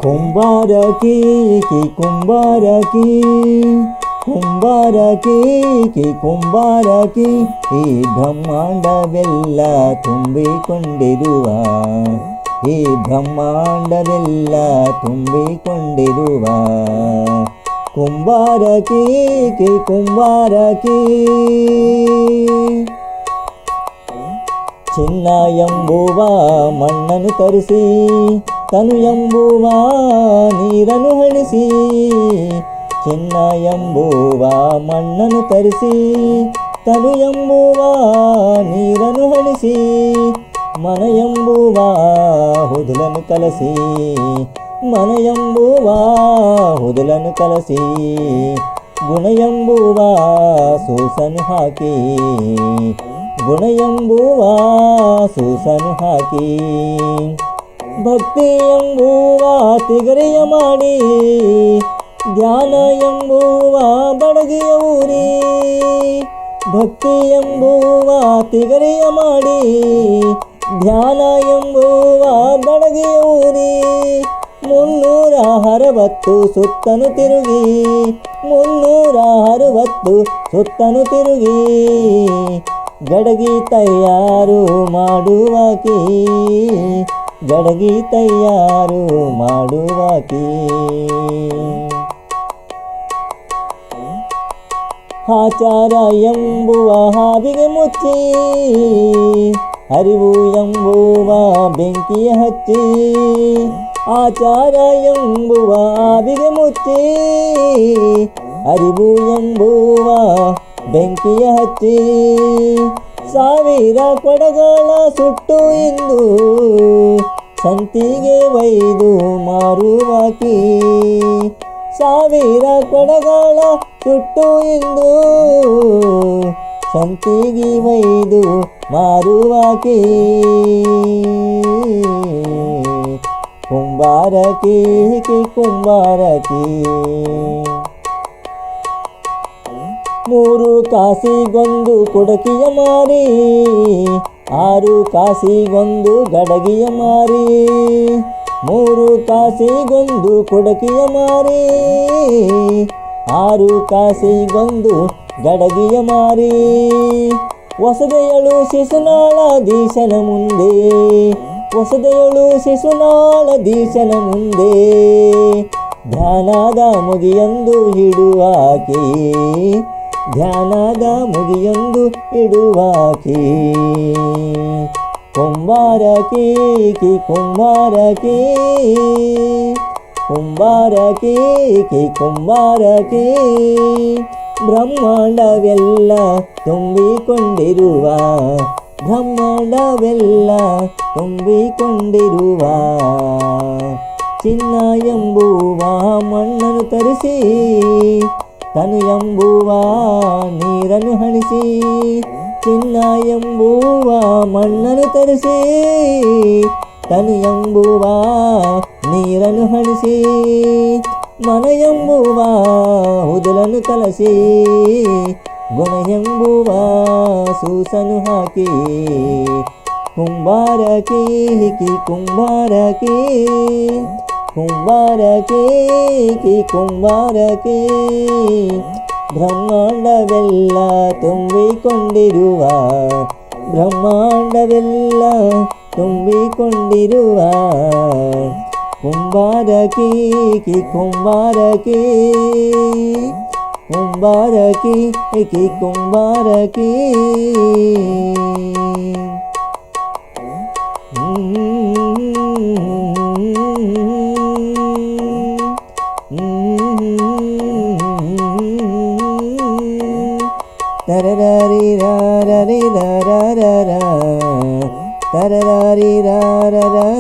ಕುಂಬಾರಕಿ ಕುಂಬಾರಕಿ ಕುಂಬಾರಕಿ ಕುಂಬಾರಕಿ ಈ ಬ್ರಹ್ಮಾಂಡವೆಲ್ಲ ತುಂಬಿಕೊಂಡಿರುವ ಈ ಬ್ರಹ್ಮಾಂಡವೆಲ್ಲ ತುಂಬಿಕೊಂಡಿರುವ ಕುಂಬಾರಕಿ ಕುಂಬಾರಕಿ ಚಿನ್ನ ಎಂಬುವ ಮಣ್ಣನ್ನು ತರಿಸಿ ತನು ಎಂಬುವ ನೀರನ್ನು ಹಣಿಸಿ ಚಿನ್ನ ಎಂಬುವ ಮಣ್ಣನ್ನು ತರಿಸಿ ತನು ಎಂಬುವ ನೀರನ್ನು ಹಣಿಸಿ ಮನ ಎಂಬುವ ಹುದುಲನ್ನು ಕಲಸಿ ಮನ ಎಂಬುವ ಹುದುಲನ್ನು ಕಲಸಿ ಗುಣ ಎಂಬುವ ಸೂಸನ್ನು ಹಾಕಿ ಗುಣ ಎಂಬುವ ಸೂಸನ್ನು ಹಾಕಿ ಭಕ್ತಿ ಎಂಬುವ ತಿಗರೆಯ ಮಾಡಿ ಧ್ಯಾನ ಎಂಬುವ ಬಡಗಿಯ ಊರಿ ಭಕ್ತಿ ಎಂಬುವ ತಿಗರೆಯ ಮಾಡಿ ಧ್ಯಾನ ಎಂಬುವ ಬಡಗಿಯ ಊರಿ 360 ಸುತ್ತನು ತಿರುಗಿ 360 ಸುತ್ತನು ತಿರುಗಿ ಗಡಗಿ ತಯಾರು ಮಾಡುವಾಕಿ ಗಡಗಿ ತಯಾರು ಮಾಡುವಾಕಿ ಆಚಾರ ಎಂಬುವ ಹಾವಿಗೆ ಮುಚ್ಚಿ ಅರಿವು ಎಂಬುವ ಬೆಂಕಿಯ ಹಚ್ಚಿ ಆಚಾರ ಎಂಬುವ ಹಾವಿಗೆ ಮುಚ್ಚಿ ಅರಿವು ಎಂಬುವ ಬೆಂಕಿಯ ಹಚ್ಚಿ ಸಾವಿರ ಕೊಡಗಳ ಸುಟ್ಟು ಇಂದು ಸಂತಿಗೆ ಒಯ್ದು ಮಾರುವಾಕಿ ಸಾವಿರ ಕೊಡಗಳ ಸುಟ್ಟು ಇಂದು ಸಂತಿಗೆ ಒಯ್ದು ಮಾರುವಾಕಿ ಕುಂಬಾರಕಿ ಕುಂಬಾರಕಿ 3 ಕಾಸಿಗೊಂದು ಕುಡಕಿಯ ಮಾರಿ 6 ಕಾಸಿಗೊಂದು ಗಡಗಿಯ ಮಾರಿ 3 ಕಾಸಿಗೊಂದು ಕುಡಕಿಯ ಮಾರಿ 6 ಕಾಸಿಗೊಂದು ಗಡಗಿಯ ಮಾರಿ ಹೊಸದೆಯಳು ಶಿಶುನಾಳಧೀಶನ ಮುಂದೆ ಹೊಸದೆಯಳು ಶಿಶುನಾಳಧೀಶನ ಮುಂದೆ ಧ್ಯಾನದ ಮುಗಿಯೊಂದು ಇಡುವಾಕಿ ಧ್ಯಾನದ ಮುಗಿಯೊಂದು ಇಡುವಾಕಿ ಕುಂಬಾರಕಿ ಕುಂಬಾರಕಿ ಕುಂಬಾರಕಿ ಕುಂಬಾರಕಿ ಬ್ರಹ್ಮಾಂಡವೆಲ್ಲ ತುಂಬಿಕೊಂಡಿರುವ ಬ್ರಹ್ಮಾಂಡವೆಲ್ಲ ತುಂಬಿಕೊಂಡಿರುವ ಚಿನ್ನ ಎಂಬುವ ಮಣ್ಣನ್ನು ತರಿಸಿ ತನು ಎಂಬುವ ನೀರನ್ನು ಹಣಿಸಿ ಚಿನ್ನ ಎಂಬುವ ಮಣ್ಣನ್ನು ತರಿಸಿ ತನು ಎಂಬುವ ನೀರನ್ನು ಹಣಿಸಿ ಮನ ಎಂಬುವ ಹುದುಲನ್ನು ಕಲಸಿ ಗುಣ ಎಂಬುವ ಸೂಸನ್ನು ಹಾಕಿ ಕುಂಬಾರಕಿ ಕುಂಬಾರಕಿ ಕುಂಬಾರಕಿ ಕುಂಬಾರಕಿ ಬ್ರಹ್ಮಾಂಡವೆಲ್ಲ ತುಂಬಿಕೊಂಡಿರುವ ಬ್ರಹ್ಮಾಂಡವೆಲ್ಲ ತುಂಬಿಕೊಂಡಿರುವ ಕುಂಬಾರಕಿ ಕುಂಬಾರಕಿ ಕುಂಬಾರಕಿ ಕುಂಬಾರಕಿ ತರರಾರಿ ರಾರರಿ ರಾರರ ತರರಾರಿ ರಾರರ